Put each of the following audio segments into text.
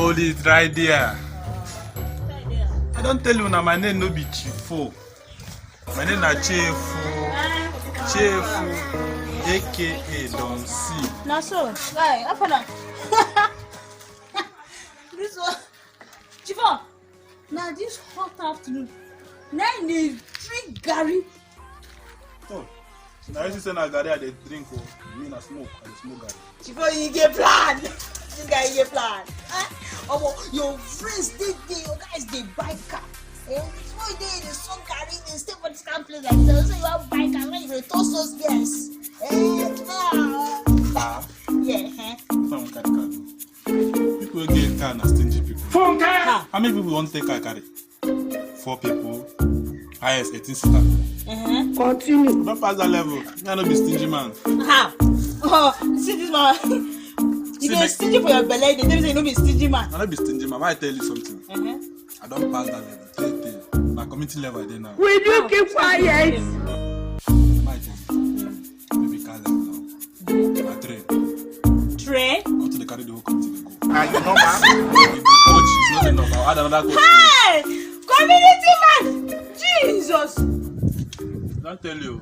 Hold it right there. I don't tell you now, my name no be Chifo. My name na Chefu. Chefu, aka Don C. Now so, guy, up and this one, Chifo. Now this hot afternoon, now they drink Gary. Oh, now you say na Gary I dey drink oh, me na smoke, I dey smoke Gary. Chifo, you get plan. This guy you get plan. Your friends they your guys they buy car. Before you dey sun Gary, they stay for this kind of place like this. So you have buy car, when you dey toast those girls. Car? Yeah. Someone carry car. People wey get car na stingy people. Phone car. How many people want take car carry? 4 people. Highest 18 seater. Continue. Don't pass that level. You no be stingy man. How? Oh, see this man. You dey stingy for your belly. They tell me say you no be stingy man. I no be stingy man. Why I tell you something? I don't pass that level. Tell. Na community level I dey now. Will you keep quiet? My thing. Maybe car level now. Na train. Train? Go to the carry the whole community dey go. And you know man. If the coach is not enough, I'll add another coach. Hey! Community man! Jesus! Don't tell you.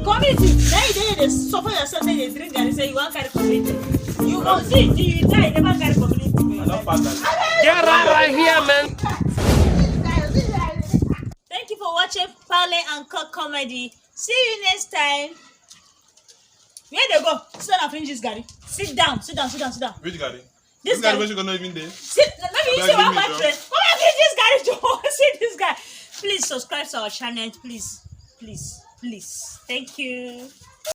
Community! Now you dey suffer yourself, say you drink and say you want carry community. You go see, you die, you never carry community. I don't pass that. Get right here, man. Thank you for watching Pale and Cook Comedy. See you next time. Where they go? Sit down and finish this, Gary. Sit down. Which Gary? This Gary guy. wey she go not even there. Sit. Let me see one my friend. Come and finish this, Gary. Joe. See this guy. Please subscribe to our channel. Please. Thank you.